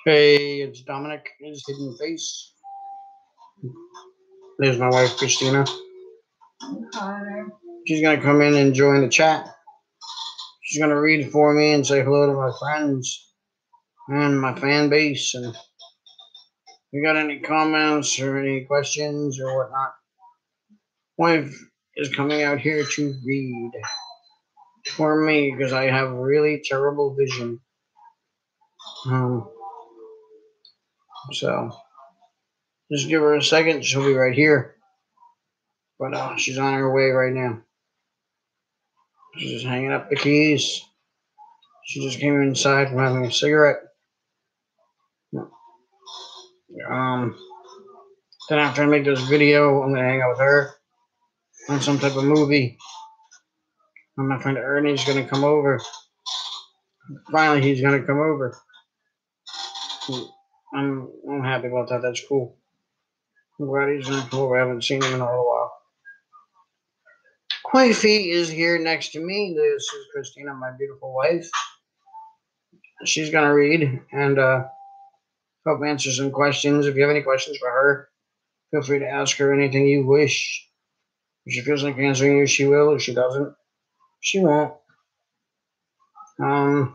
Hey, it's Dominic, his hidden face. There's my wife, Christina. She's going to come in and join the chat. She's going to read for me and say hello to my friends and my fan base. And if you got any comments or any questions or whatnot, wife is coming out here to read for me because I have really terrible vision. So just give her a second. She'll be right here. But she's on her way right now. She's just hanging up the keys. She just came inside from having a cigarette. Then after I make this video, I'm gonna hang out with her on some type of movie. And my friend Ernie's gonna come over. Finally, he's gonna come over. I'm happy about that. That's cool. I'm glad he's gonna come over. I haven't seen him in a little while. Wifey is here next to me. This is Christina, my beautiful wife. She's gonna read and help answer some questions. If you have any questions for her, feel free to ask her anything you wish. If she feels like answering you, she will. If she doesn't, she won't. So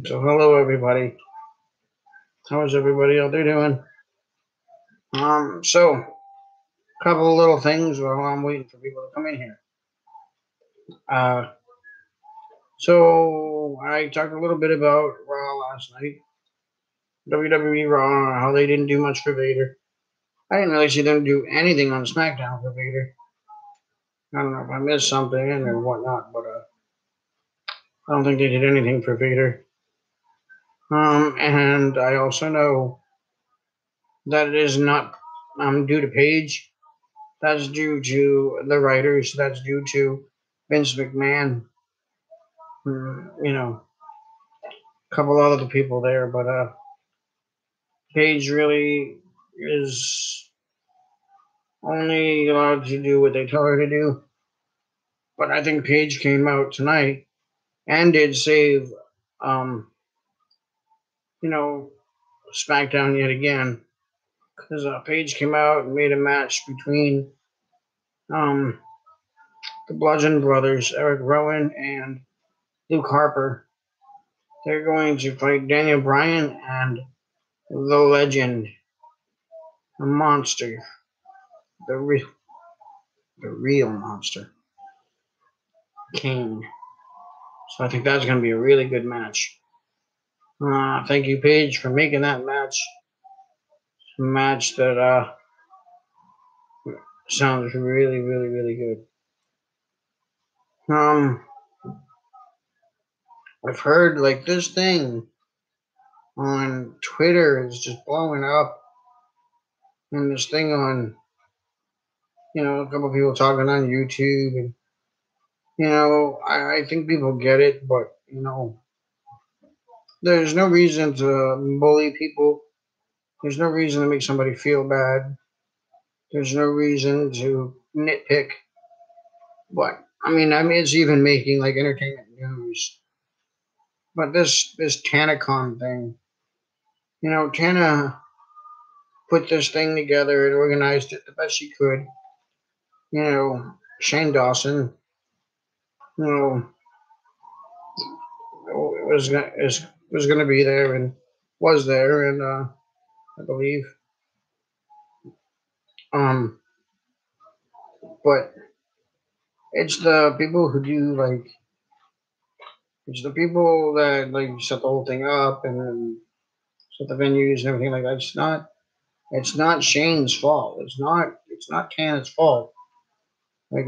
hello everybody. How is everybody out there doing? So a couple of little things while I'm waiting for people to come in here. So I talked a little bit about Raw last night. WWE Raw, how they didn't do much for Vader. I didn't really see them do anything on SmackDown for Vader. I don't know if I missed something or whatnot, but I don't think they did anything for Vader. And I also know that it is not due to Paige. That's due to the writers. That's due to Vince McMahon. You know, a couple other people there, but Paige really is only allowed to do what they tell her to do. But I think Paige came out tonight and did save, SmackDown yet again. Because Paige came out and made a match between the Bludgeon Brothers, Eric Rowan and Luke Harper. They're going to fight Daniel Bryan and the Legend, the monster, the real monster, Kane. So I think that's going to be a really good match. Thank you, Paige, for making that match. It's a match that sounds really, really, really good. I've heard like this thing on Twitter is just blowing up, and this thing on, a couple of people talking on YouTube, and I think people get it, but there's no reason to bully people. There's no reason to make somebody feel bad. There's no reason to nitpick. But I mean, it's even making like entertainment news. But this TanaCon thing, Tana put this thing together and organized it the best she could. Shane Dawson, was going to be there and was there, and I believe. But it's the people who do it's the people that set the whole thing up and set the venues and everything like that. It's not Shane's fault. It's not Tana's fault.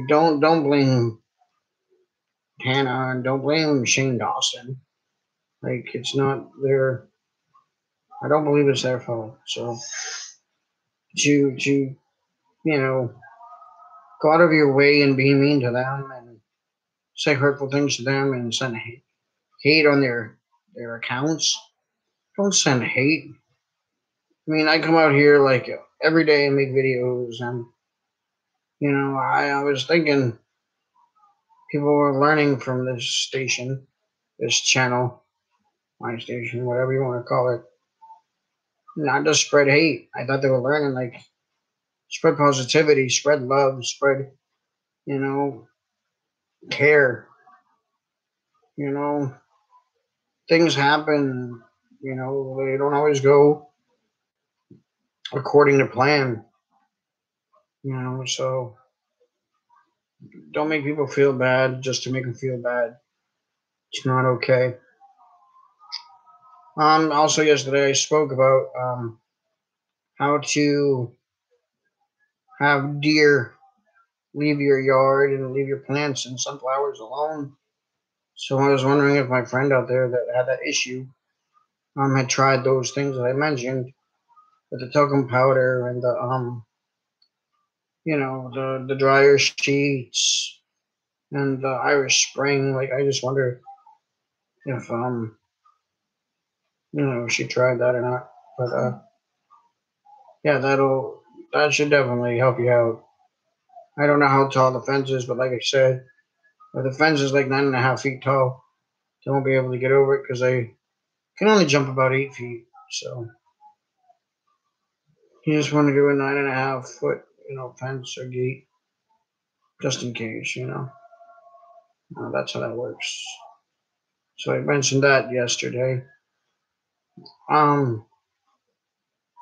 Don't blame Tana and don't blame Shane Dawson. It's not their. I don't believe it's their fault. So to go out of your way and be mean to them and say hurtful things to them and send hate on their accounts. Don't send hate. I mean, I come out here every day and make videos, and I was thinking people were learning from this station, this channel, my station, whatever you want to call it, not to spread hate. I thought they were learning, like, spread positivity, spread love, spread, you know, care. You know, things happen, they don't always go according to plan, so don't make people feel bad just to make them feel bad. It's not okay. Also, yesterday I spoke about how to have deer leave your yard and leave your plants and sunflowers alone. So I was wondering if my friend out there that had that issue had tried those things that I mentioned with the talcum powder and the the dryer sheets and the Irish Spring. Like, I just wonder if she tried that or not. But yeah, that should definitely help you out. I don't know how tall the fence is, but like I said, if the fence is like 9.5 feet tall, they won't be able to get over it because they can only jump about 8 feet. So you just want to do a 9.5 foot, fence or gate, just in case. That's how that works. So I mentioned that yesterday. Um,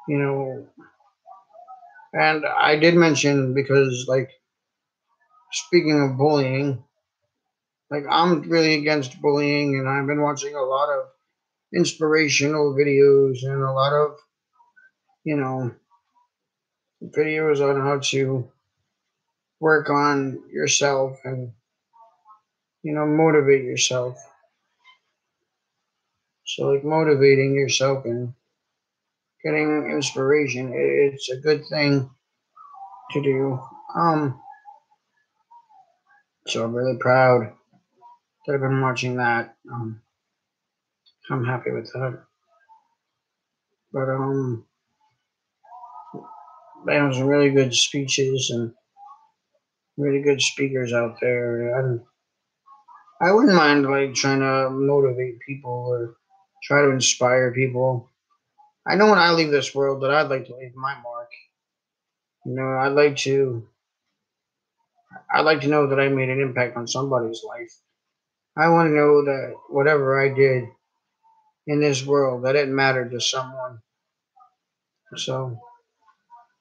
you know, and I did mention because, like, speaking of bullying, like, I'm really against bullying, and I've been watching a lot of inspirational videos and a lot of, you know, videos on how to work on yourself and, motivate yourself. So, like, motivating yourself and getting inspiration, it's a good thing to do. So I'm really proud that I've been watching that. I'm happy with that. But they have some really good speeches and really good speakers out there. And I wouldn't mind, like, trying to motivate people or try to inspire people. I know when I leave this world that I'd like to leave my mark. I'd like to know that I made an impact on somebody's life. I want to know that whatever I did in this world, that it mattered to someone. So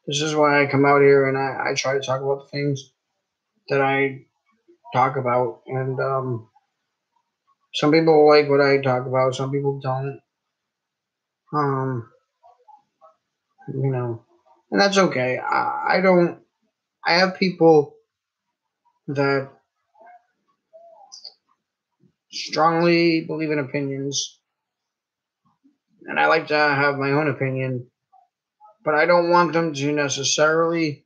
this is why I come out here and I try to talk about the things that I talk about. And some people like what I talk about, some people don't. Um, and that's okay. I don't. I have people that strongly believe in opinions, and I like to have my own opinion, but I don't want them to necessarily,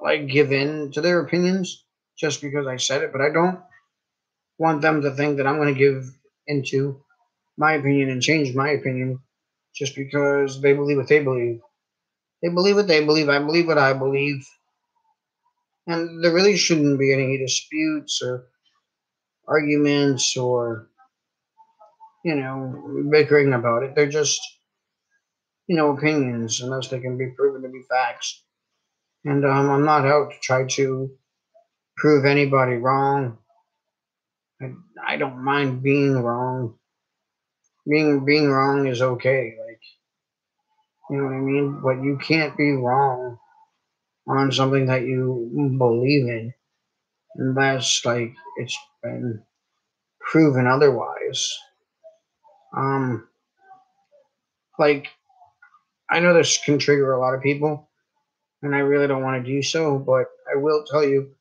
like, give in to their opinions just because I said it. But I don't want them to think that I'm going to give into my opinion and change my opinion just because they believe what they believe. They believe what they believe. I believe what I believe. And there really shouldn't be any disputes or arguments or, bickering about it. They're just, opinions unless they can be proven to be facts. And I'm not out to try to prove anybody wrong. I, I don't mind being wrong. Being wrong is okay. Like, you know what I mean? But you can't be wrong on something that you believe in unless, like, it's been proven otherwise. Um, like, I know this can trigger a lot of people, and I really don't want to do so, but I will tell you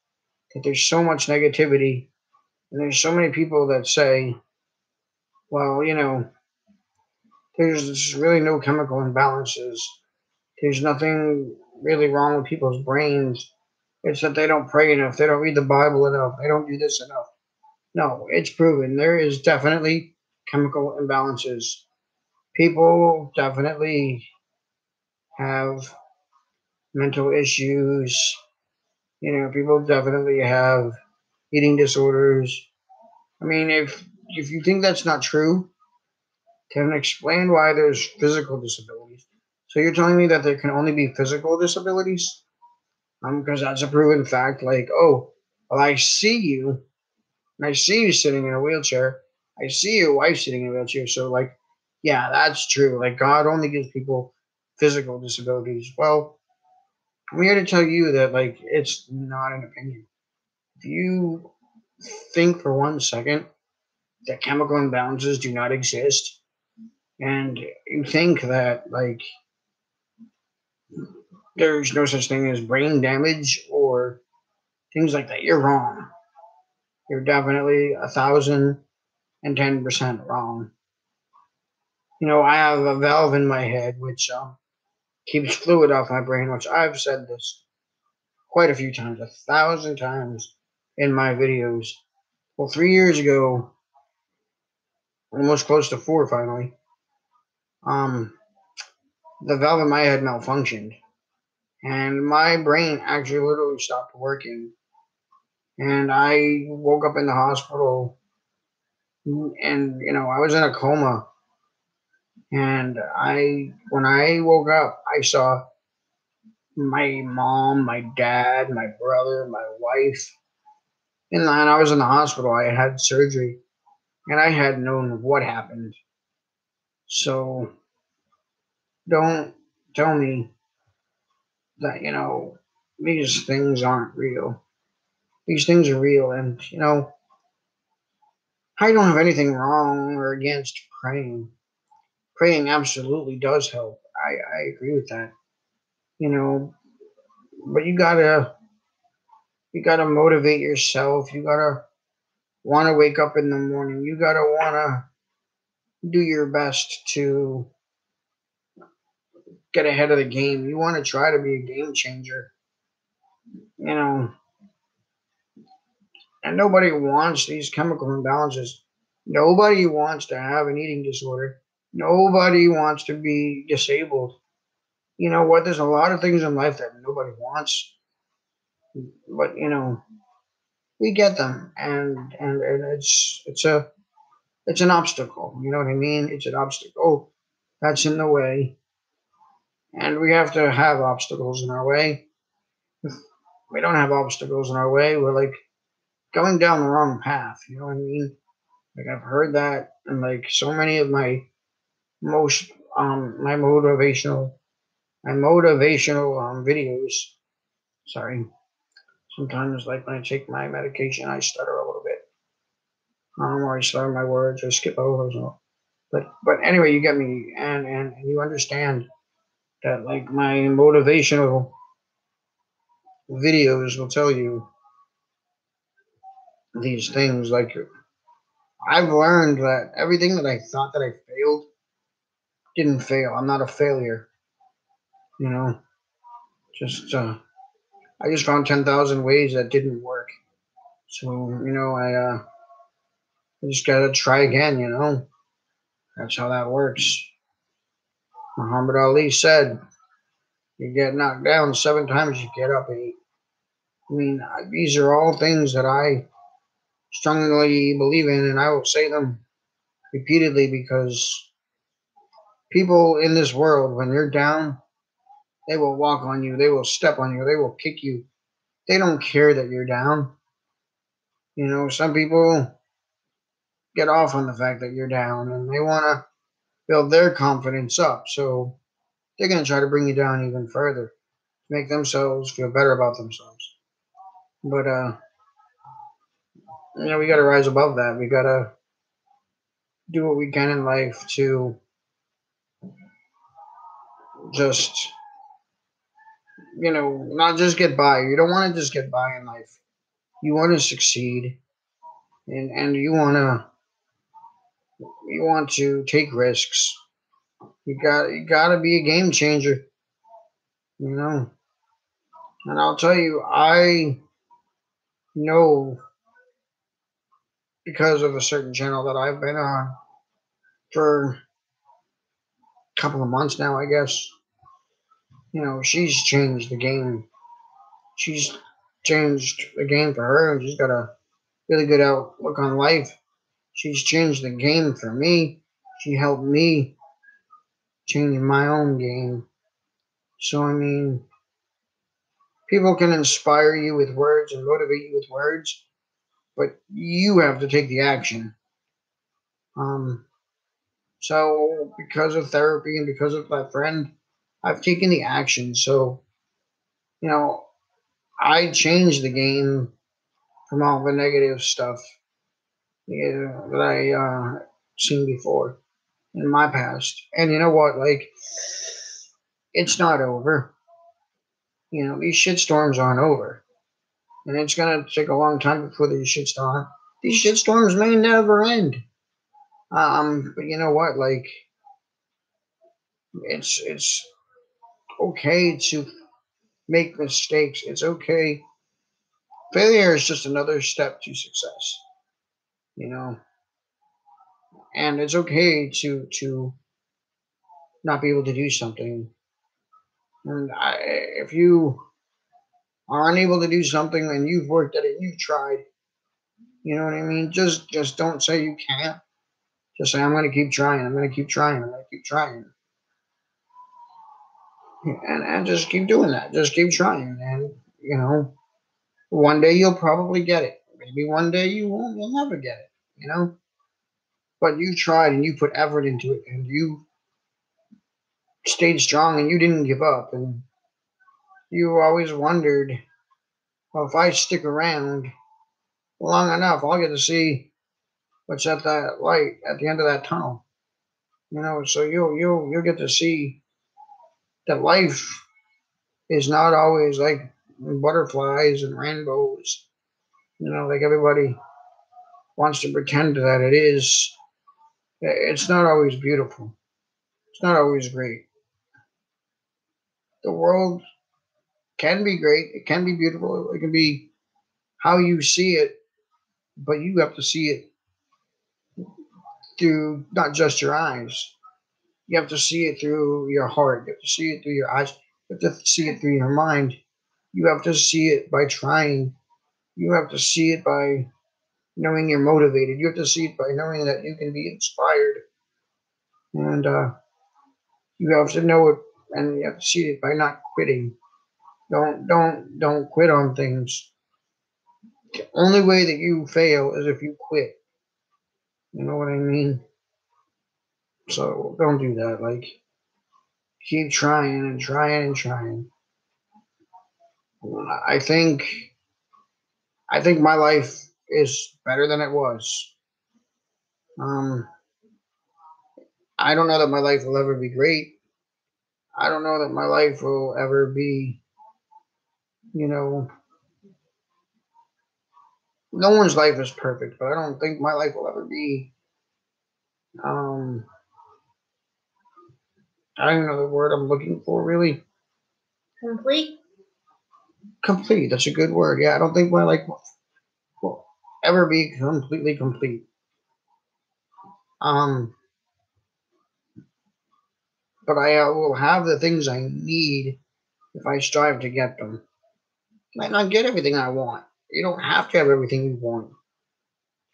that there's so much negativity, and there's so many people that say, well, there's really no chemical imbalances. There's nothing really wrong with people's brains. It's that they don't pray enough, they don't read the Bible enough, they don't do this enough. No, it's proven. There is definitely chemical imbalances. People definitely have mental issues. People definitely have eating disorders. I mean, if you think that's not true, then explain why there's physical disabilities. So you're telling me that there can only be physical disabilities? Because that's a proven fact. Like, oh, well, I see you, and I see you sitting in a wheelchair. I see your wife sitting in a wheelchair. So, like, yeah, that's true. Like, God only gives people physical disabilities. Well, I'm here to tell you that, like, it's not an opinion. Do you think for 1 second that chemical imbalances do not exist? And you think that, like, there's no such thing as brain damage or things like that? You're wrong. You're definitely 1,010% wrong. You know, I have a valve in my head which keeps fluid off my brain, which I've said this quite a few times, 1,000 times in my videos. Well, 3 years ago, almost close to four finally, um, the valve in my head malfunctioned. And my brain actually literally stopped working. And I woke up in the hospital and, I was in a coma. And when I woke up, I saw my mom, my dad, my brother, my wife. And I was in the hospital. I had surgery and I had known what happened. So don't tell me that, these things aren't real. These things are real. And, I don't have anything wrong or against praying. Praying absolutely does help. I agree with that. You know, but you gotta motivate yourself. You gotta want to wake up in the morning. You gotta want to do your best to get ahead of the game. You want to try to be a game changer. You know, and nobody wants these chemical imbalances. Nobody wants to have an eating disorder. Nobody wants to be disabled. You know what? There's a lot of things in life that nobody wants, but we get them, and it's an obstacle. You know what I mean? It's an obstacle that's in the way, and we have to have obstacles in our way. If we don't have obstacles in our way, we're like going down the wrong path. You know what I mean? Like I've heard that, and like so many of most my motivational videos. Sorry, sometimes like when I take my medication, I stutter a little bit. Or I slur my words or skip over. So. But anyway, you get me, and you understand that like my motivational videos will tell you these things. Like I've learned that everything that I thought that I failed didn't fail. I'm not a failure. You know, just I just found 10,000 ways that didn't work. So I just gotta try again. That's how that works. Muhammad Ali said, "You get knocked down 7 times, you get up 8." I mean, these are all things that I strongly believe in, and I will say them repeatedly because people in this world, when you're down, they will walk on you, they will step on you, they will kick you. They don't care that you're down. Some people get off on the fact that you're down and they want to build their confidence up. So they're going to try to bring you down even further to make themselves feel better about themselves. But, we got to rise above that. We got to do what we can in life to just not just get by. You don't want to just get by in life. You want to succeed, and you want to take risks. You got to be a game changer. You know, and I'll tell you, I know because of a certain channel that I've been on for a couple of months now. I guess she's changed the game. She's changed the game for her, and she's got a really good outlook on life. She's changed the game for me. She helped me change my own game. So, I mean, people can inspire you with words and motivate you with words, but you have to take the action. Um, so, because of therapy and because of my friend, I've taken the action. So, you know, I changed the game from all the negative stuff, that I seen before in my past. And you know what? Like, it's not over. These shitstorms aren't over, and it's gonna take a long time before these shitstorms may never end. But you know what? Like, it's okay to make mistakes. It's okay. Failure is just another step to success. You know, and it's okay to not be able to do something. And if you are unable to do something and you've worked at it, and you've tried. You know what I mean? Just don't say you can't. Just say I'm going to keep trying. I'm going to keep trying. I'm going to keep trying. And just keep doing that. Just keep trying. And, one day you'll probably get it. Maybe one day you won't. You'll never get it, But you tried and you put effort into it and you stayed strong and you didn't give up. And you always wondered, well, if I stick around long enough, I'll get to see what's at that light at the end of that tunnel. So you'll get to see that life is not always like butterflies and rainbows. Like everybody wants to pretend that it is. It's not always beautiful. It's not always great. The world can be great. It can be beautiful. It can be how you see it, but you have to see it through not just your eyes. You have to see it through your heart. You have to see it through your eyes. You have to see it through your mind. You have to see it by trying. You have to see it by knowing you're motivated. You have to see it by knowing that you can be inspired. And you have to know it, and you have to see it by not quitting. Don't quit on things. The only way that you fail is if you quit. You know what I mean? So don't do that. Like, keep trying and trying and trying. I think I think my life is better than it was. Um, I don't know that my life will ever be great. I don't know that my life will ever be, you know, no one's life is perfect, but I don't think my life will ever be, um, I don't even know the word I'm looking for really. Complete? Complete. That's a good word. Yeah, I don't think my life will ever be completely complete. Um, but I will have the things I need if I strive to get them. Might not get everything I want. You don't have to have everything you want.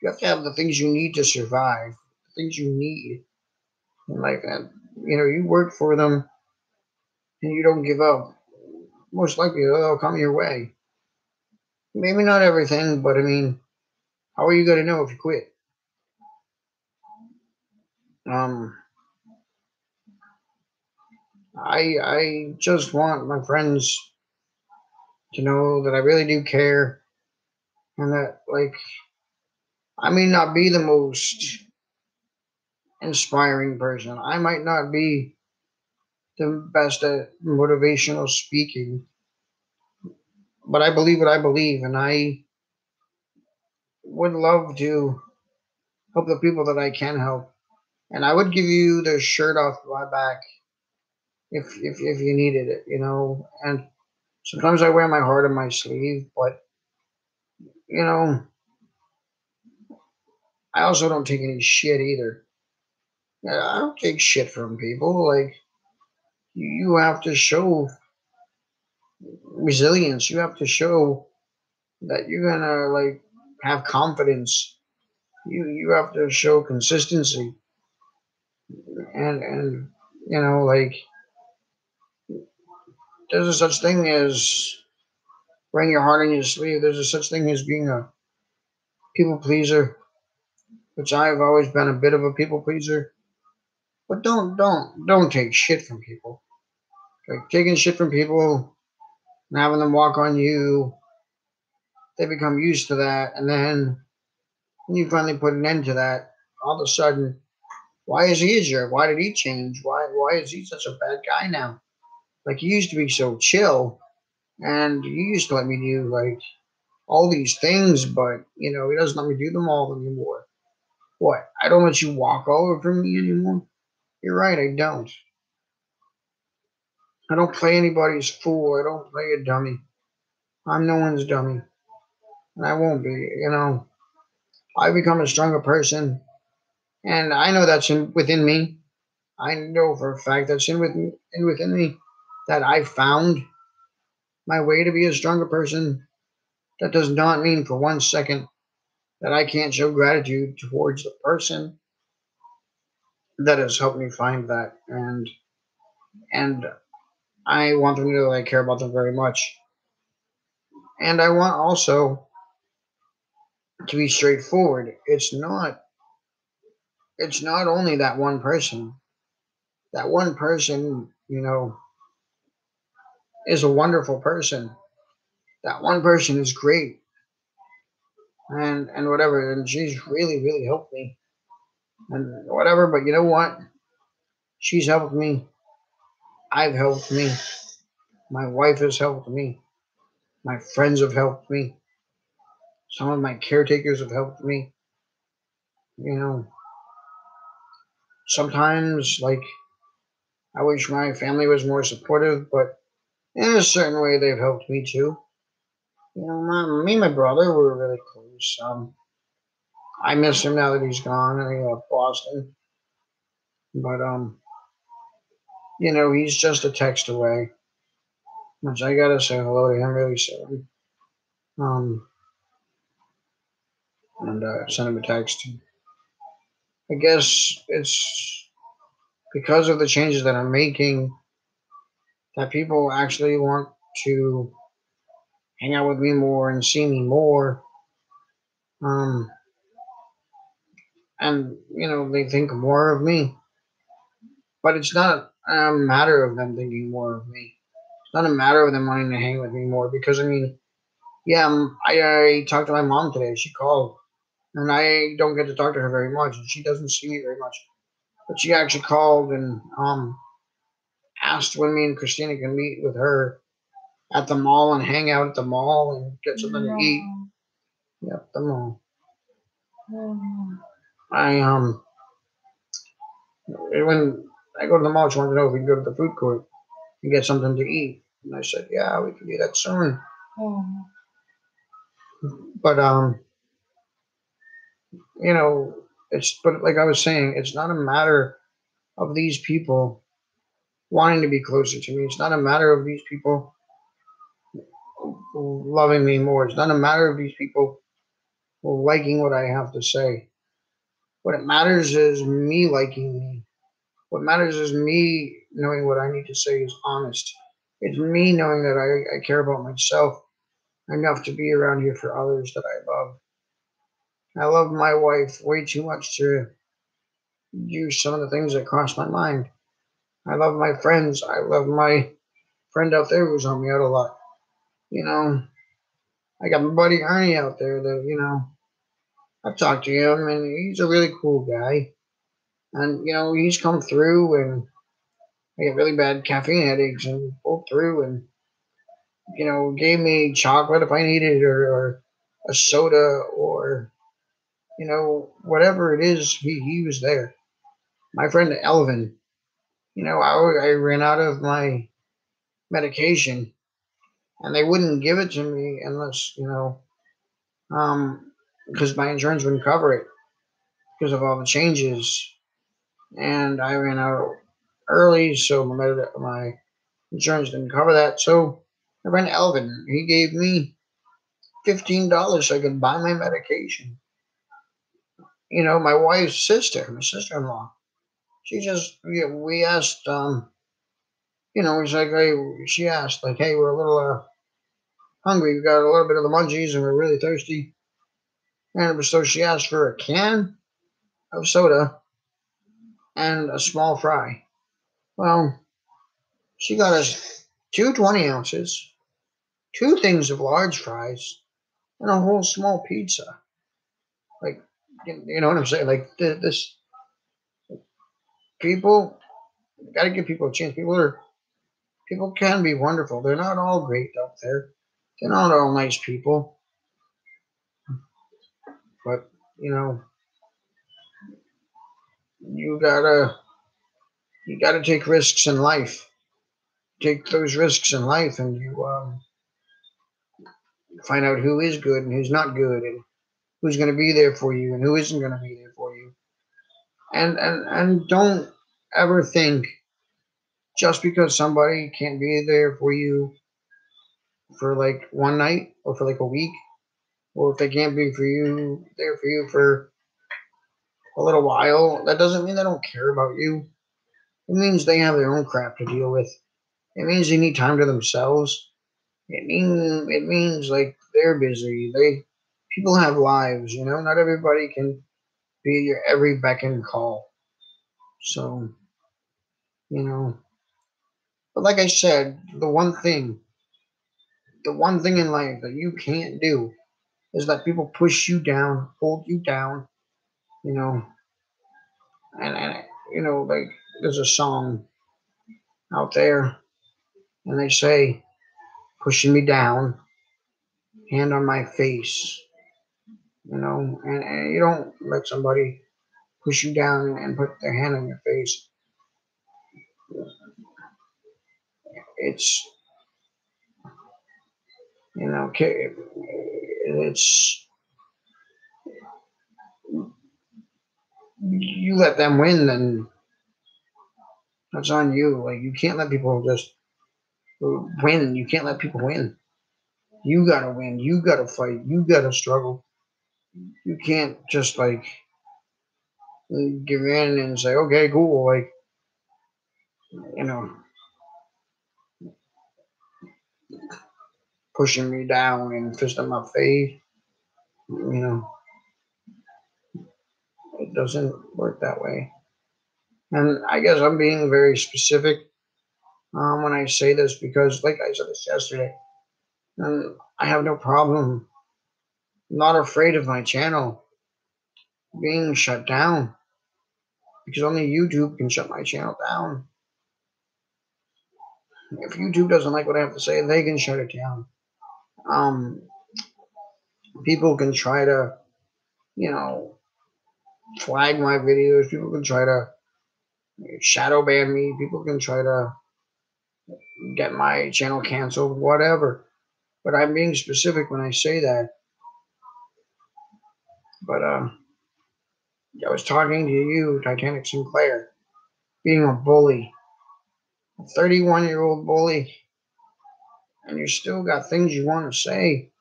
You have to have the things you need to survive, the things you need in life. And, you work for them and you don't give up. Most likely they'll come your way. Maybe not everything, but I mean, how are you going to know if you quit? Um, I just want my friends to know that I really do care and that, like, I may not be the most inspiring person. I might not be the best at motivational speaking, but I believe what I believe, and I would love to help the people that I can help. And I would give you the shirt off my back if you needed it. And sometimes I wear my heart on my sleeve, but you know, I also don't take any shit either. I don't take shit from people. Like, you have to show resilience. You have to show that you're gonna, like, have confidence. You have to show consistency, and like there's a such thing as wearing your heart on your sleeve. There's a such thing as being a people pleaser, which I've always been a bit of a people pleaser. But don't take shit from people. Like taking shit from people and having them walk on you, they become used to that, and then when you finally put an end to that, all of a sudden, why is he a jerk? Why did he change? Why is he such a bad guy now? Like he used to be so chill, and you used to let me do like all these things, but he doesn't let me do them all anymore. What? I don't let you walk all over me anymore? You're right, I don't. I don't play anybody's fool. I don't play a dummy. I'm no one's dummy. And I won't be, I've become a stronger person. And I know that's within me. I know for a fact that's within me that I found my way to be a stronger person. That does not mean for 1 second that I can't show gratitude towards the person that has helped me find that. And I want them to know that I care about them very much. And I want also to be straightforward. It's not only that one person. That one person, is a wonderful person. That one person is great and whatever, and she's really, really helped me and whatever, but you know what? She's helped me. I've helped me. My wife has helped me. My friends have helped me. Some of my caretakers have helped me. You know, sometimes like I wish my family was more supportive, but in a certain way they've helped me too. Me and my brother were really close. I miss him now that he's gone and he left Boston. But he's just a text away. Which I gotta say hello to him really soon. Um, and send him a text. I guess it's because of the changes that I'm making that people actually want to hang out with me more and see me more. Um, and they think more of me, but it's not a matter of them thinking more of me. It's not a matter of them wanting to hang with me more because yeah, I talked to my mom today. She called, and I don't get to talk to her very much, and she doesn't see me very much. But she actually called and asked when me and Christina can meet with her at the mall and hang out at the mall and get something to eat. Yep, the mall. I when I go to the mall, she wanted to know if we can go to the food court and get something to eat, and I said, yeah, we can do that soon. But but like I was saying, it's not a matter of these people wanting to be closer to me. It's not a matter of these people loving me more. It's not a matter of these people liking what I have to say. What it matters is me liking me. What matters is me knowing what I need to say is honest. It's me knowing that I care about myself enough to be around here for others that I love. I love my wife way too much to use some of the things that cross my mind. I love my friends. I love my friend out there who's helped me out a lot. You know, I got my buddy Ernie out there that, I've talked to him and he's a really cool guy. And, he's come through and I get really bad caffeine headaches and pulled through and, gave me chocolate if I needed it or a soda or, whatever it is, he was there. My friend Elvin, I ran out of my medication and they wouldn't give it to me unless, because my insurance wouldn't cover it because of all the changes. And I ran out early, so my insurance didn't cover that. So my friend Elvin, he gave me $15 so I could buy my medication. My wife's sister, my sister-in-law, we asked, it's like, hey, she asked, like, hey, we're a little hungry. We got a little bit of the munchies and we're really thirsty. And so she asked for a can of soda and a small fry. Well, she got us two 20 ounces, two things of large fries, and a whole small pizza. Like, you know what I'm saying? Like, this people, got to give people a chance. People can be wonderful. They're not all great out there. They're not all nice people, but you know, you gotta you gotta take risks in life. Take those risks in life, and you find out who is good and who's not good, and who's going to be there for you and who isn't going to be there for you. And don't ever think just because somebody can't be there for you for like one night or for like a week, or if they can't be there for you for a little while, that doesn't mean they don't care about you. It means they have their own crap to deal with. It means they need time to themselves. It means like they're busy. People have lives, Not everybody can be your every beck and call. So, you know. But like I said, the one thing in life that you can't do is let people push you down, hold you down, you know. And like there's a song out there, and they say, pushing me down, hand on my face, and you don't let somebody push you down and put their hand on your face. It's, it's, you let them win, then that's on you. Like, you can't let people just win. You can't let people win. You gotta win. You gotta fight. You gotta struggle. You can't just like give in and say, okay, cool. Like, you know, pushing me down and fist in my face. You know, it doesn't work that way. And I guess I'm being very specific when I say this because, like I said this yesterday, I have no problem. I'm not afraid of my channel being shut down because only YouTube can shut my channel down. If YouTube doesn't like what I have to say, they can shut it down. Um, People can try to, you know, flag my videos. People can try to shadow ban me. People can try to get my channel canceled, whatever. But I'm being specific when I say that. But I was talking to you, Titanic Sinclair, being a bully, a 31-year-old bully, and you still got things you want to say.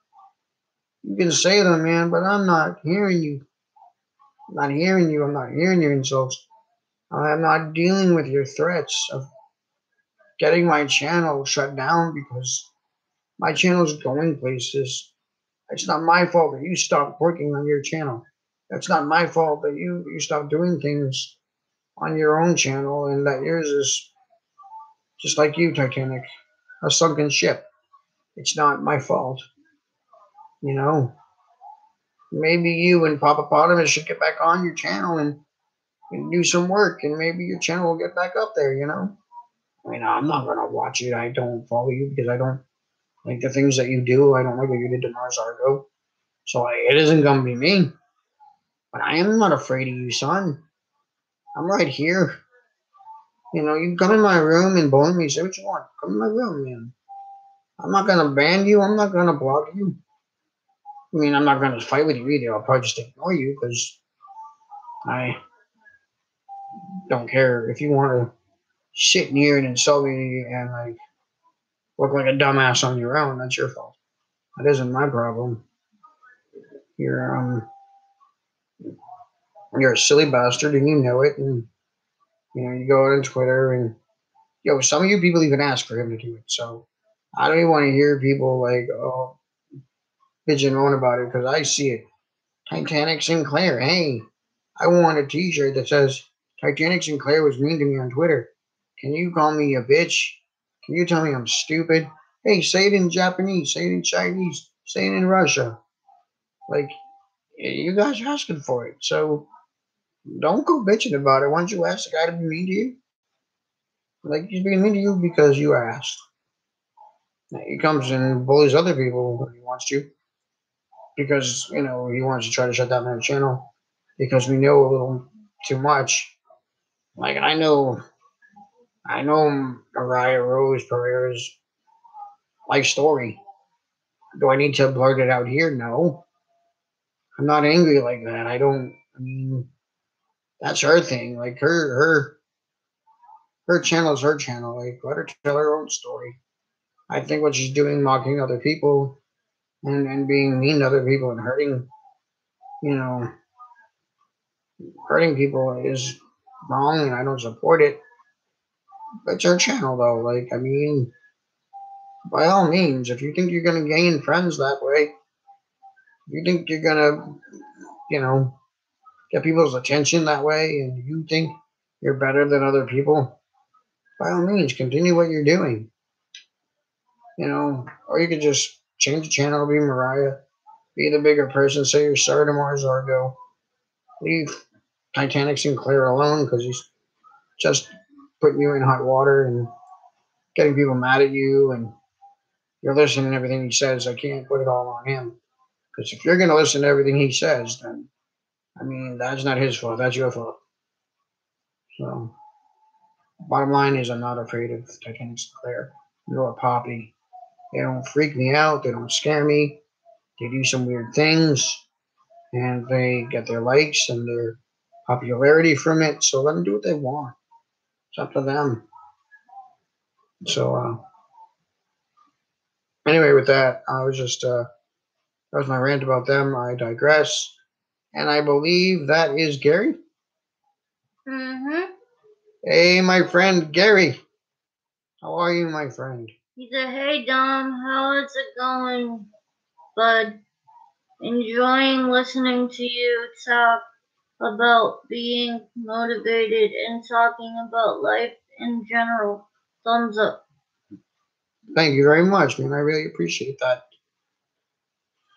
You can say them, man, but I'm not hearing you. I'm not hearing you. I'm not hearing your insults. I'm not dealing with your threats of getting my channel shut down because my channel's going places. It's not my fault that you stopped working on your channel. It's not my fault that you stopped doing things on your own channel and that yours is just like you, Titanic, a sunken ship. It's not my fault. You know, maybe you and Papa Potamus should get back on your channel and do some work, and maybe your channel will get back up there. I mean, I'm not gonna watch it. I don't follow you because I don't like the things that you do. I don't like what you did to Mars Argo, so it isn't gonna be me. But I am not afraid of you, son. I'm right here. You come in my room and bully me. Say what you want. Come in my room, man. I'm not gonna ban you. I'm not gonna block you. I mean, I'm not gonna fight with you either. I'll probably just ignore you because I don't care. If you want to sit near and insult me and like look like a dumbass on your own, that's your fault. That isn't my problem. You're you're a silly bastard and you know it, and you go out on Twitter and some of you people even ask for him to do it. So I don't even want to hear people like bitch and moan about it because I see it. Titanic Sinclair, hey, I want a T-shirt that says Titanic Sinclair was mean to me on Twitter. Can you call me a bitch? Can you tell me I'm stupid? Hey, say it in Japanese, say it in Chinese, say it in Russia. Like, you guys are asking for it. So don't go bitching about it. Why don't you ask the guy to be mean to you? Like, he's being mean to you because you asked. He comes and bullies other people when he wants to because, he wants to try to shut down their channel because we know a little too much. Like, I know Mariah Rose Pereira's life story. Do I need to blurt it out here? No. I'm not angry like that. I mean, that's her thing. Like, her channel is her channel. Like, let her tell her own story. I think what she's doing, mocking other people and being mean to other people and you know, hurting people is wrong and I don't support it. But it's her channel though. Like, I mean, by all means, if you think you're gonna gain friends that way, you think you're gonna, you know, get people's attention that way, and you think you're better than other people, by all means, continue what you're doing. Or you could just change the channel, be Mariah, be the bigger person, say you're sorry to Mars Argo, leave Titanic Sinclair alone because he's just putting you in hot water and getting people mad at you, and you're listening to everything he says. I can't put it all on him because if you're going to listen to everything he says, then I mean that's not his fault. That's your fault. So, bottom line is, I'm not afraid of Titanic Sinclair nor Poppy. They don't freak me out. They don't scare me. They do some weird things, and they get their likes and their popularity from it. So let them do what they want. It's up to them. So anyway, with that, I was just that was my rant about them. I digress, and I believe that is Gary. Mm-hmm. Hey, my friend Gary, how are you, my friend? He said, "Hey Dom, how is it going, bud? Enjoying listening to you talk about being motivated and talking about life in general. Thumbs up." Thank you very much, man. I really appreciate that.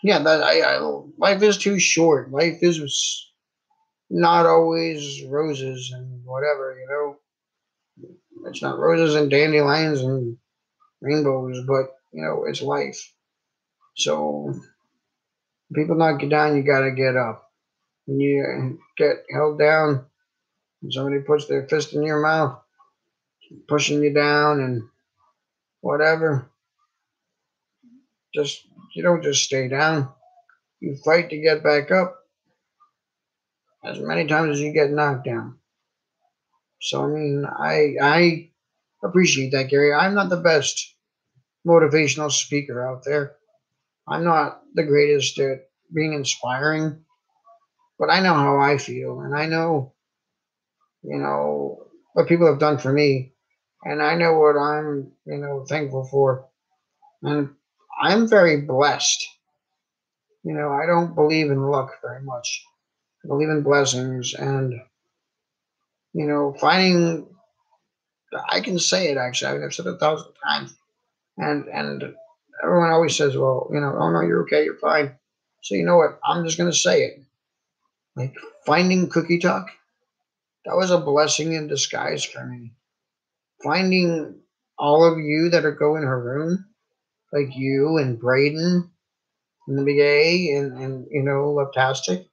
Yeah, that life is too short. Life is not always roses and whatever. It's not roses and dandelions and rainbows, but it's life. So people knock you down, you gotta get up. When you get held down, and somebody puts their fist in your mouth, pushing you down and whatever, just you don't just stay down. You fight to get back up as many times as you get knocked down. So I mean, I appreciate that, Gary. I'm not the best motivational speaker out there. I'm not the greatest at being inspiring, but I know how I feel, and I know, what people have done for me, and I know what I'm, thankful for, and I'm very blessed. I don't believe in luck very much. I believe in blessings, and finding. I can say it actually. I mean, I've said it 1,000 times, and everyone always says, "Well, oh no, you're okay, you're fine." So you know what? I'm just gonna say it. Like finding Cookie Talk, that was a blessing in disguise for me. Finding all of you that are go in her room, like you and Braden and the Big A and Leptastic,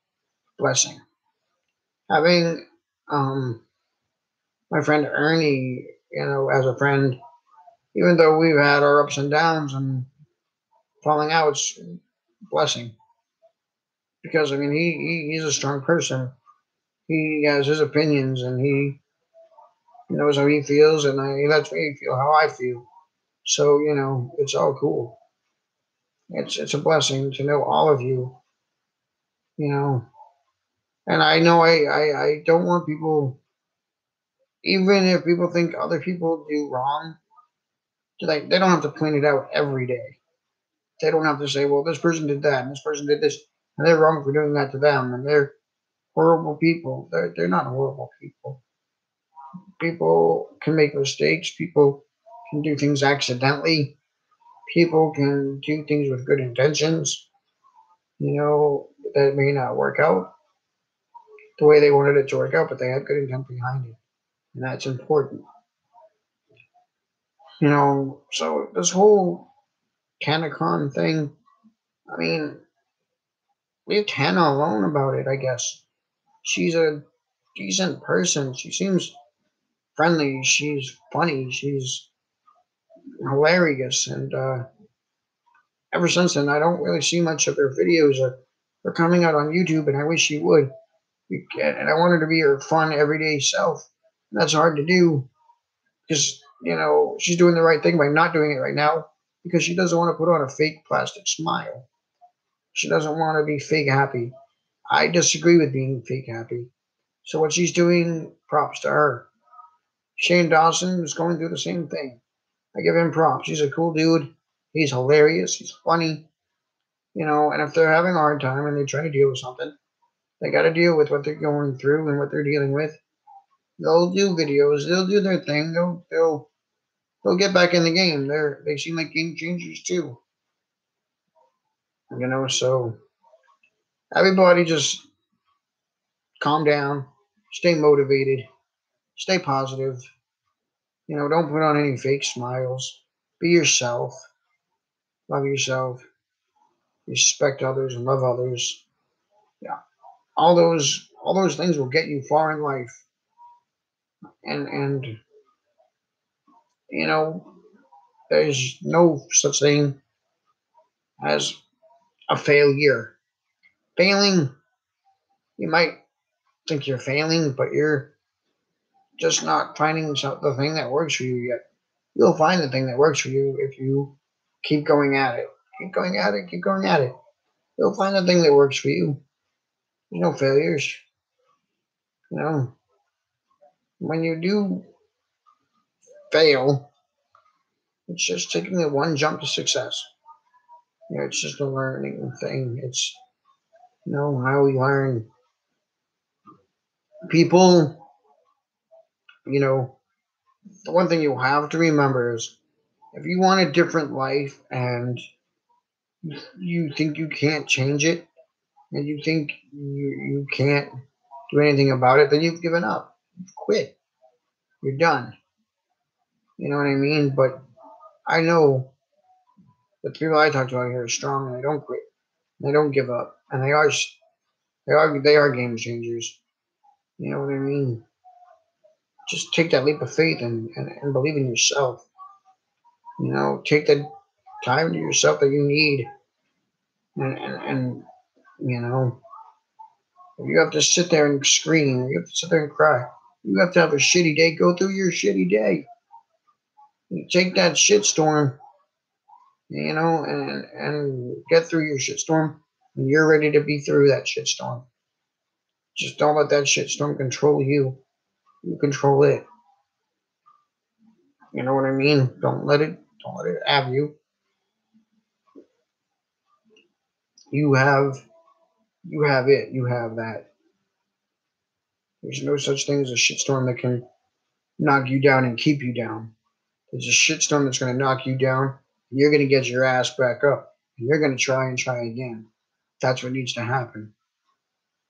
blessing. Having my friend Ernie, as a friend, even though we've had our ups and downs and falling outs, blessing. Because I mean, he's a strong person. He has his opinions and he knows how he feels, and he lets me feel how I feel. So it's all cool. It's a blessing to know all of you you know. And I know I don't want people, even if people think other people do wrong, like they don't have to point it out every day. They don't have to say, well, this person did that and this person did this, and they're wrong for doing that to them, and they're horrible people. They're not horrible people. People can make mistakes. People can do things accidentally. People can do things with good intentions, that may not work out the way they wanted it to work out, but they had good intent behind it. And that's important. So this whole Canacon thing, I mean, leave Tana alone about it, I guess. She's a decent person. She seems friendly. She's funny. She's hilarious. And ever since then, I don't really see much of her videos. They're coming out on YouTube, and I wish she would. And I want her to be her fun, everyday self. And that's hard to do because, she's doing the right thing by not doing it right now because she doesn't want to put on a fake plastic smile. She doesn't want to be fake happy. I disagree with being fake happy. So what she's doing, props to her. Shane Dawson is going through the same thing. I give him props. He's a cool dude. He's hilarious. He's funny. And if they're having a hard time and they're trying to deal with something, they got to deal with what they're going through and what they're dealing with. They'll do videos. They'll do their thing. They'll get back in the game. They seem like game changers too. So everybody just calm down, stay motivated, stay positive. Don't put on any fake smiles. Be yourself. Love yourself. Respect others and love others. Yeah, all those things will get you far in life. And you know, there's no such thing as a failure. Failing, you might think you're failing, but you're just not finding the thing that works for you yet. You'll find the thing that works for you if you keep going at it. Keep going at it. Keep going at it. You'll find the thing that works for you. There's no failures. You know, when you do fail, it's just taking the one jump to success. It's just a learning thing. It's how we learn. People, you know, the one thing you have to remember is if you want a different life and you think you can't change it and you think you can't do anything about it, then you've given up. You've quit. You're done. You know what I mean? But I know that the people I talk to out here are strong and they don't quit. They don't give up. And they are game changers. You know what I mean? Just take that leap of faith and believe in yourself. Take the time to yourself that you need. And you know, if you have to sit there and scream, you have to sit there and cry. You have to have a shitty day. Go through your shitty day. You take that shitstorm, and get through your shitstorm. And you're ready to be through that shitstorm. Just don't let that shitstorm control you. You control it. You know what I mean? Don't let it have you. You have you have it. You have that. There's no such thing as a shitstorm that can knock you down and keep you down. There's a shitstorm that's going to knock you down. And you're going to get your ass back up. And you're going to try and try again. That's what needs to happen.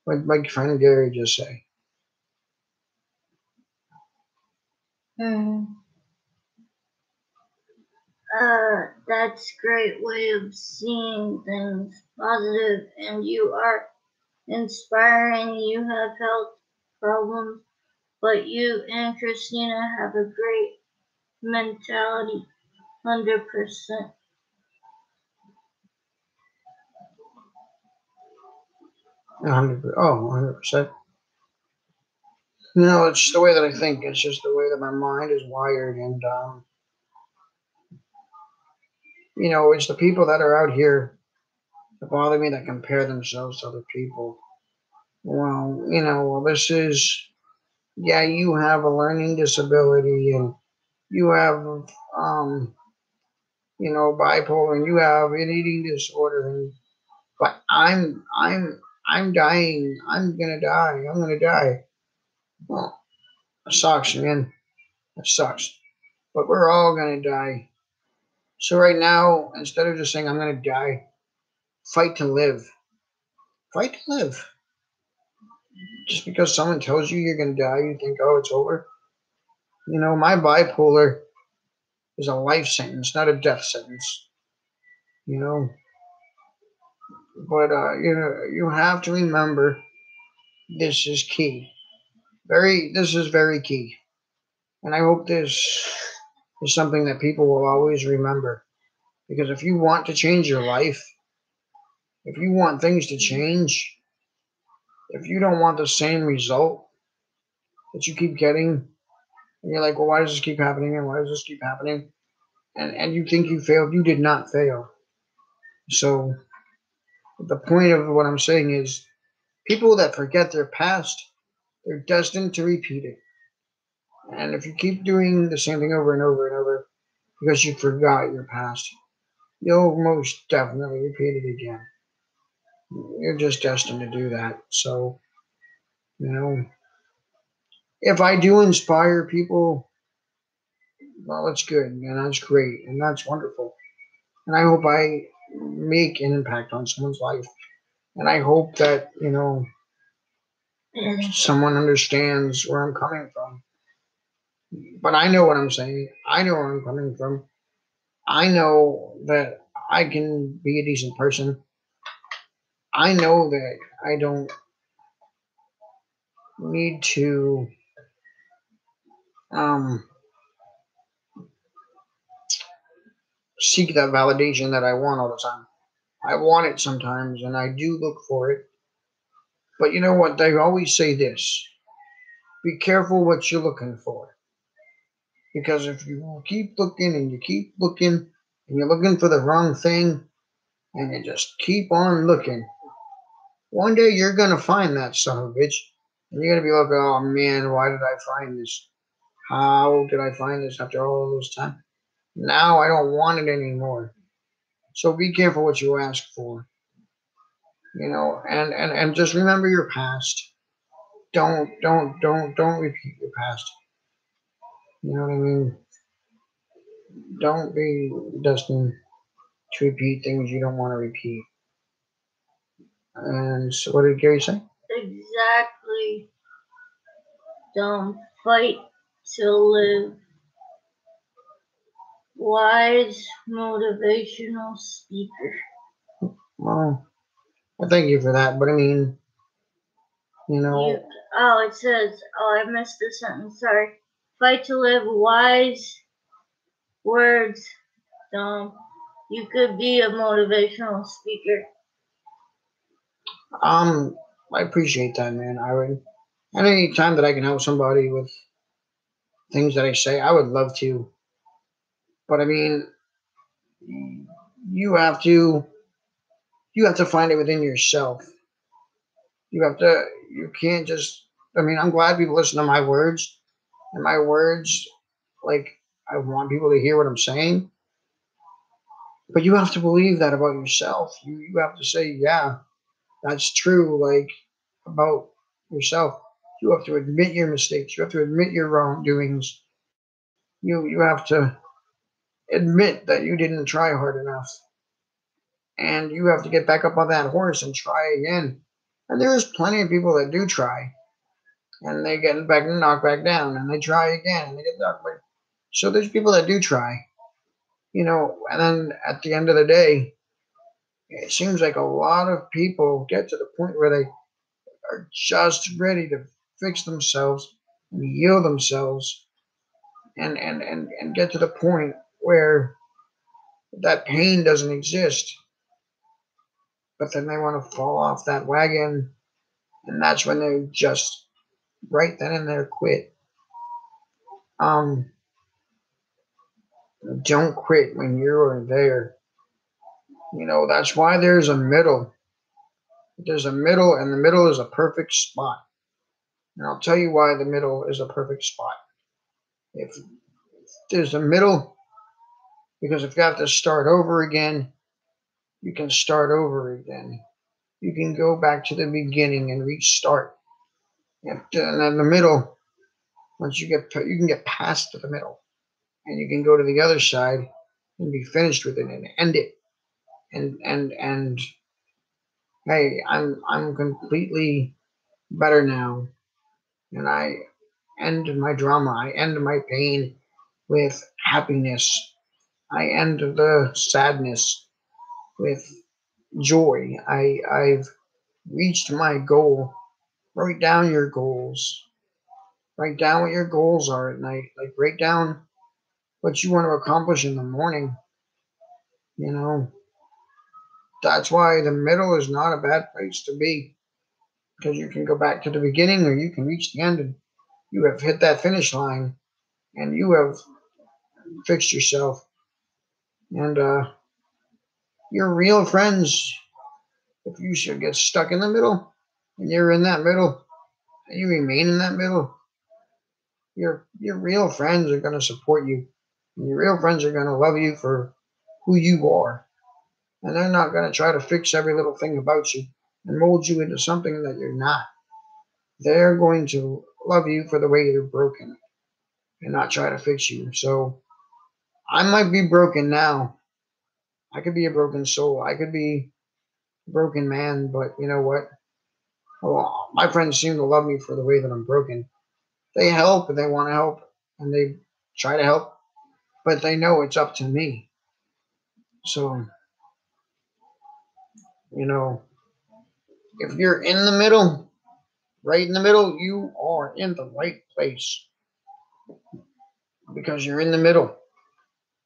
Like my friend Gary just say. Mm. That's a great way of seeing things positive, and you are inspiring. You have health problems, but you and Christina have a great mentality, 100%. 100%. Oh, 100%. It's just the way that I think. It's just the way that my mind is wired. And, it's the people that are out here that bother me that compare themselves to other people. Well, this is, yeah, you have a learning disability and you have, um, bipolar and you have an eating disorder. But I'm dying. I'm gonna die. I'm gonna die. Well, it sucks, man. It sucks. But we're all gonna die. So right now, instead of just saying I'm gonna die, fight to live. Fight to live. Just because someone tells you you're gonna die, you think, oh, it's over. My bipolar is a life sentence, not a death sentence. You know, but you have to remember this is key. This is very key, and I hope this is something that people will always remember. Because if you want to change your life, if you want things to change, if you don't want the same result that you keep getting, and you're like, well, why does this keep happening? And why does this keep happening? And you think you failed, you did not fail. So the point of what I'm saying is people that forget their past, they're destined to repeat it. And if you keep doing the same thing over and over and over because you forgot your past, you'll most definitely repeat it again. You're just destined to do that. So, you know, if I do inspire people, well, that's good and that's great and that's wonderful. And I hope I make an impact on someone's life. And I hope that, someone understands where I'm coming from. But I know what I'm saying. I know where I'm coming from. I know that I can be a decent person. I know that I don't need to um, seek that validation that I want all the time. I want it sometimes, and I do look for it. But you know what? They always say this: be careful what you're looking for, because if you keep looking and you keep looking and you're looking for the wrong thing, and you just keep on looking, one day you're gonna find that son of a bitch, and you're gonna be like, "Oh man, why did I find this? How did I find this after all this time? Now I don't want it anymore." So be careful what you ask for, and just remember your past. Don't repeat your past. You know what I mean? Don't be destined to repeat things you don't want to repeat. And so what did Gary say? Exactly. Don't fight to live. Wise motivational speaker. Well, I thank you for that, but I mean, you know, It says, I missed the sentence, sorry. Fight to live, wise words. Don't. You could be a motivational speaker. um, I appreciate that, man. I would, and any time that I can help somebody with things that I say, I would love to. But I mean, you have to, you have to find it within yourself. You have to, you can't just. I mean, I'm glad people listen to my words, and my words, like, I want people to hear what I'm saying. But you have to believe that about yourself. You have to say, yeah, that's true. Like about yourself, you have to admit your mistakes. You have to admit your wrongdoings. You have to admit that you didn't try hard enough, and you have to get back up on that horse and try again. And there's plenty of people that do try, and they get back and knocked back down, and they try again, and they get knocked back. So there's people that do try, and then at the end of the day, it seems like a lot of people get to the point where they are just ready to fix themselves and heal themselves and get to the point where that pain doesn't exist. But then they want to fall off that wagon, and that's when they just right then and there quit. Um, don't quit when you're there. That's why there's a middle. There's a middle, and the middle is a perfect spot. And I'll tell you why the middle is a perfect spot. If there's a middle, because if you have to start over again, you can start over again. You can go back to the beginning and restart. And then the middle, once you can get past the middle, and you can go to the other side and be finished with it and end it. And hey, I'm completely better now, and I end my drama. I end my pain with happiness. I end the sadness with joy. I've reached my goal. Write down your goals. Write down what your goals are at night. Like write down what you want to accomplish in the morning. You know, that's why the middle is not a bad place to be, because you can go back to the beginning or you can reach the end and you have hit that finish line and you have fixed yourself. And your real friends, if you should get stuck in the middle and you're in that middle and you remain in that middle, your real friends are going to support you. And your real friends are going to love you for who you are. And they're not going to try to fix every little thing about you and mold you into something that you're not. They're going to love you for the way you're broken and not try to fix you. So I might be broken now. I could be a broken soul. I could be a broken man, but you know what? Well, my friends seem to love me for the way that I'm broken. They help and they want to help and they try to help, but they know it's up to me. So, you know, if you're in the middle, right in the middle, you are in the right place because you're in the middle.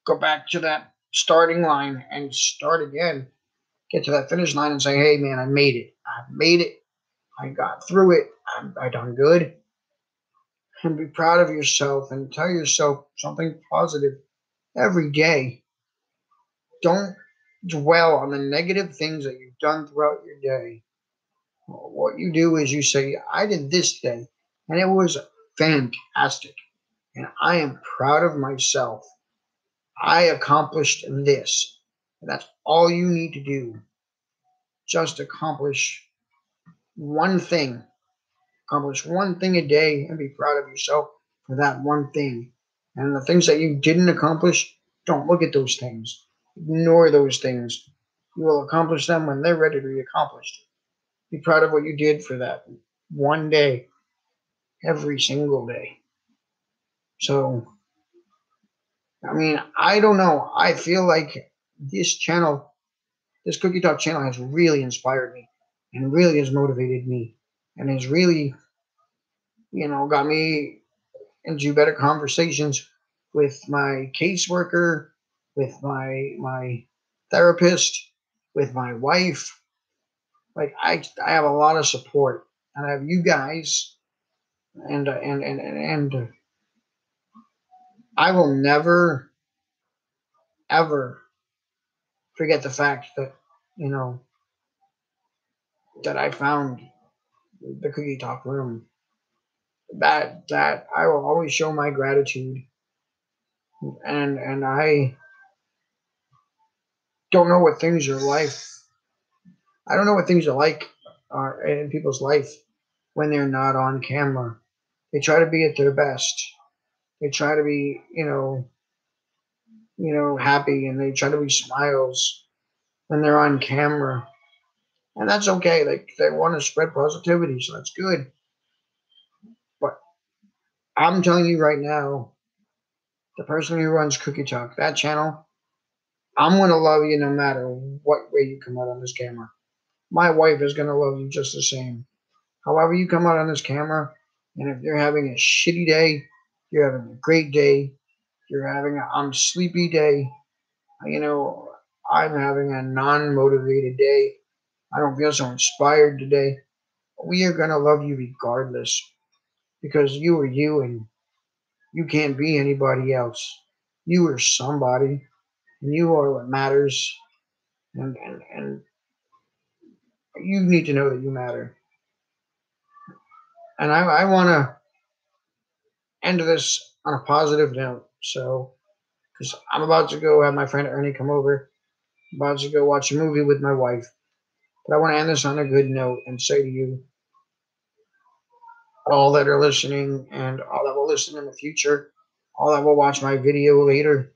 Go back to that starting line and start again. Get to that finish line and say, hey, man, I made it. I made it. I got through it. I done good. And be proud of yourself and tell yourself something positive every day. Don't dwell on the negative things that you've done throughout your day. What you do is you say, I did this day and it was fantastic. And I am proud of myself. I accomplished this. And that's all you need to do. Just one thing. Accomplish one thing a day and be proud of yourself for that one thing. And the things that you didn't accomplish, don't look at those things. Ignore those things. You will accomplish them when they're ready to be accomplished. Be proud of what you did for that one day, every single day. So, I mean, I don't know. I feel like this channel, this Cookie Talk channel, has really inspired me and really has motivated me and has really, got me into better conversations with my caseworker, with my therapist, with my wife. Like I have a lot of support, and I have you guys, and I will never ever forget the fact that you know that I found the Cookie Talk room. That I will always show my gratitude, and I don't know what things are like. I don't know what things are like in people's life when they're not on camera. They try to be at their best. They try to be, happy, and they try to be smiles when they're on camera, and that's okay. They want to spread positivity, so that's good. But I'm telling you right now, the person who runs Cookie Talk, that channel, I'm gonna love you no matter what way you come out on this camera. My wife is gonna love you just the same. However you come out on this camera, and if you're having a shitty day, you're having a great day, you're having a I'm sleepy day, you know, I'm having a non-motivated day, I don't feel so inspired today, we are going to love you regardless because you are you and you can't be anybody else. You are somebody and you are what matters. And You need to know that you matter. And I want to end this on a positive note. So, because I'm about to go have my friend Ernie come over, I'm about to go watch a movie with my wife. But I want to end this on a good note and say to you, all that are listening and all that will listen in the future, all that will watch my video later,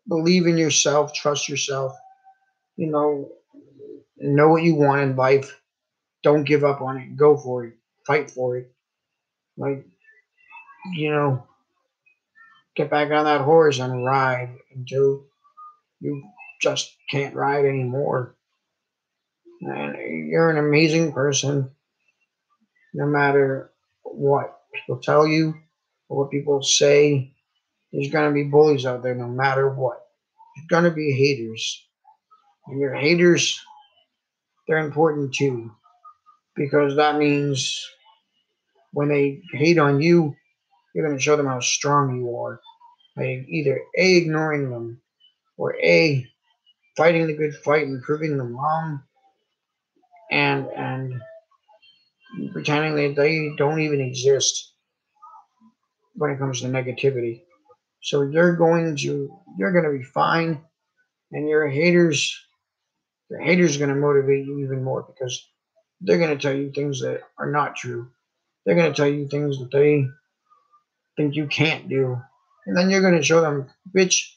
believe in yourself, trust yourself, you know what you want in life. Don't give up on it. Go for it. Fight for it. Like, you know, get back on that horse and ride until you just can't ride anymore. And you're an amazing person, no matter what people tell you or what people say. There's going to be bullies out there no matter what. There's going to be haters. And your haters, they're important too. Because that means when they hate on you, you're going to show them how strong you are. By either A, ignoring them, or A, fighting the good fight and proving them wrong, and pretending that they don't even exist when it comes to negativity. So you're gonna be fine, and your haters are gonna motivate you even more because they're gonna tell you things that are not true. They're gonna tell you things that they think you can't do, and then you're gonna show them, bitch,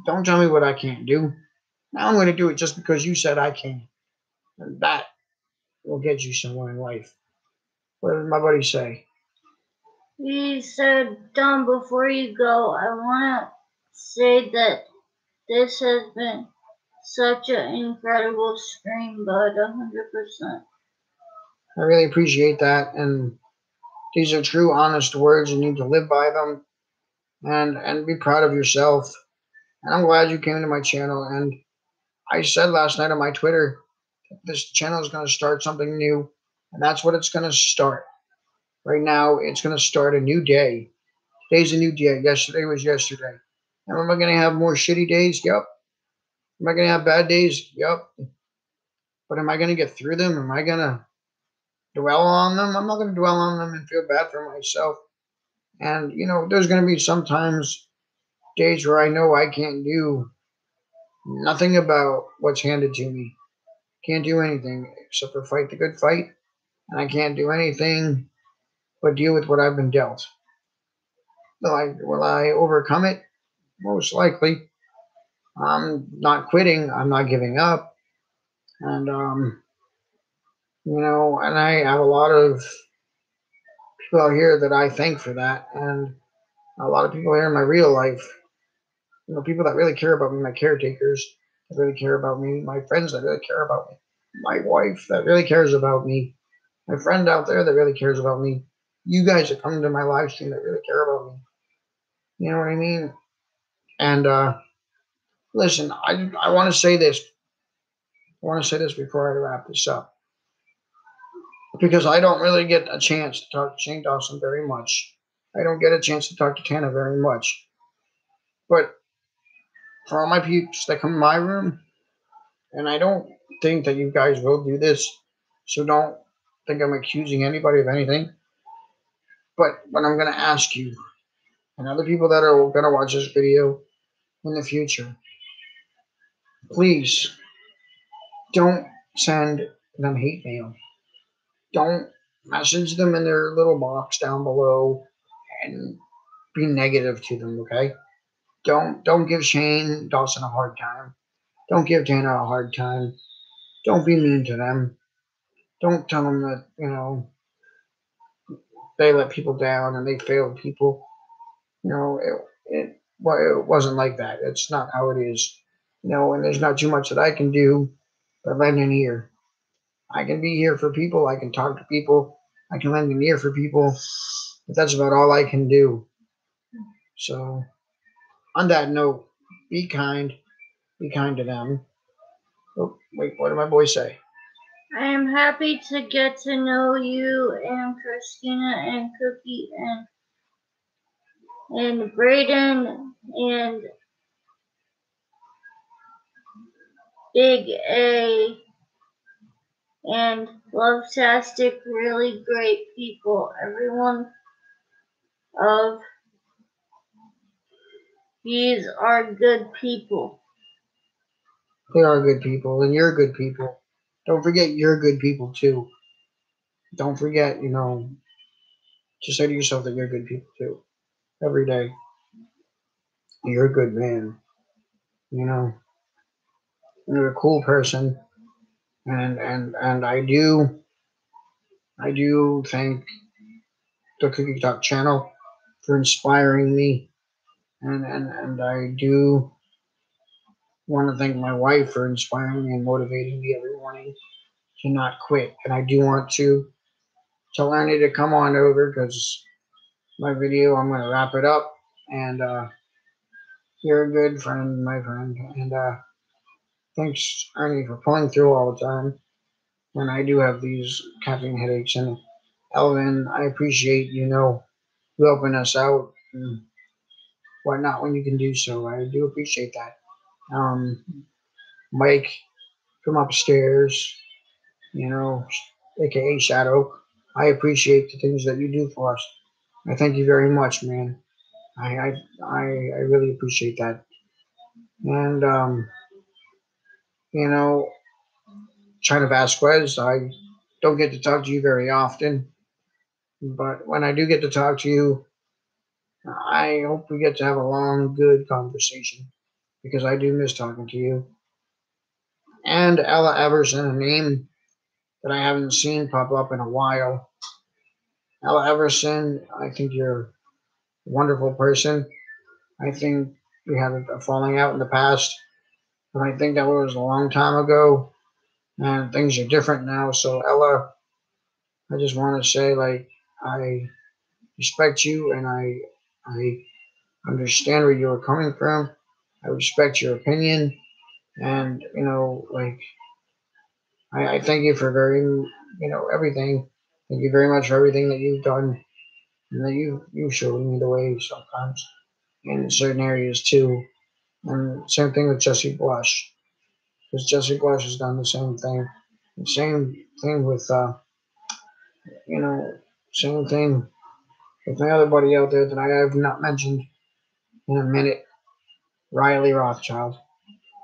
don't tell me what I can't do. Now I'm gonna do it just because you said I can, and that will get you somewhere in life. What did my buddy say? He said, Dom, before you go, I want to say that this has been such an incredible stream, bud, 100%. I really appreciate that, and these are true, honest words. You need to live by them, and be proud of yourself. And I'm glad you came to my channel. And I said last night on my Twitter, this channel is going to start something new, and that's what it's going to start. Right now, it's going to start a new day. Today's a new day. Yesterday was yesterday. And am I going to have more shitty days? Yep. Am I going to have bad days? Yep. But am I going to get through them? Am I going to dwell on them? I'm not going to dwell on them and feel bad for myself. And, there's going to be sometimes days where I know I can't do nothing about what's handed to me. Can't do anything except for fight the good fight. And I can't do anything but deal with what I've been dealt. Will I overcome it? Most likely. I'm not quitting. I'm not giving up. And, and I have a lot of people out here that I thank for that. And a lot of people here in my real life, people that really care about me, my caretakers that really care about me, my friends that really care about me, my wife that really cares about me, my friend out there that really cares about me, you guys that come to my live stream that really care about me. You know what I mean? And listen, I want to say this. I want to say this before I wrap this up. Because I don't really get a chance to talk to Shane Dawson very much. I don't get a chance to talk to Tana very much. But for all my peeps that come in my room, and I don't think that you guys will do this, so don't think I'm accusing anybody of anything. But what I'm going to ask you, and other people that are going to watch this video in the future, please don't send them hate mail. Don't message them in their little box down below and be negative to them, okay? Don't give Shane Dawson a hard time. Don't give Tana a hard time. Don't be mean to them. Don't tell them that, they let people down and they failed people. It wasn't like that. It's not how it is. And there's not too much that I can do but lend an ear. I can be here for people. I can talk to people. I can lend an ear for people. But that's about all I can do. So, on that note, be kind. Be kind to them. Oh, wait, what did my boy say? I am happy to get to know you and Christina and Cookie and Braden and Big A and love-tastic, really great people. Everyone of these are good people. They are good people, and you're good people. Don't forget you're good people too. Don't forget, to say to yourself that you're good people too. Every day. You're a good man. You know, you're a cool person. And I do thank the Cookie Talk channel for inspiring me. And I do want to thank my wife for inspiring me and motivating me every morning to not quit. And I do want to tell Annie to come on over because my video, I'm going to wrap it up. And you're a good friend, my friend. And thanks, Ernie, for pulling through all the time when I do have these caffeine headaches. And Elvin, I appreciate, you helping us out and whatnot when you can do so. I do appreciate that. Mike from upstairs, you know, aka Shadow, I appreciate the things that you do for us. I thank you very much, man. I I I really appreciate that. And you know, China Vasquez, I don't get to talk to you very often, but when I do get to talk to you, I hope we get to have a long, good conversation because I do miss talking to you. And Ella Everson, a name that I haven't seen pop up in a while. Ella Everson, I think you're a wonderful person. I think we had a falling out in the past, but I think that was a long time ago, and things are different now. So Ella, I just want to say, like, I respect you, and I understand where you're coming from. I respect your opinion, and like, I thank you for everything. Thank you very much for everything that you've done, and that you showed me the way sometimes in certain areas too. And same thing with Jesse Blush, because Jesse Blush has done the same thing. And same thing with you know, same thing with my other buddy out there that I have not mentioned in a minute, Riley Rothschild.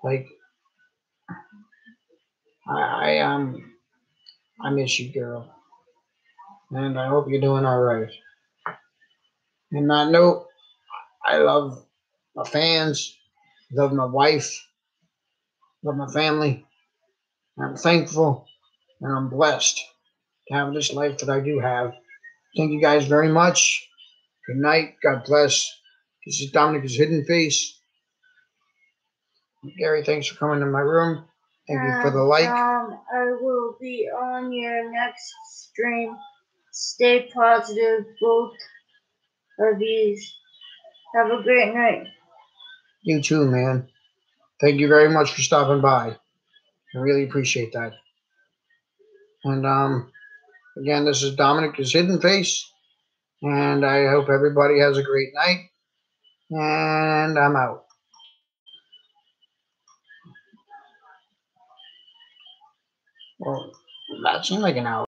Like I I miss you, girl, and I hope you're doing all right. And that note, I love my fans, love my wife, love my family. I'm thankful and I'm blessed to have this life that I do have. Thank you guys very much. Good night. God bless. This is Dominic's Hidden Face. Gary, thanks for coming to my room. Thank you for the like. I will be on your next stream. Stay positive, both of these. Have a great night. You too, man. Thank you very much for stopping by. I really appreciate that. And again, this is Dominic's Hidden Face. And I hope everybody has a great night. And I'm out. Well, that seemed like an hour.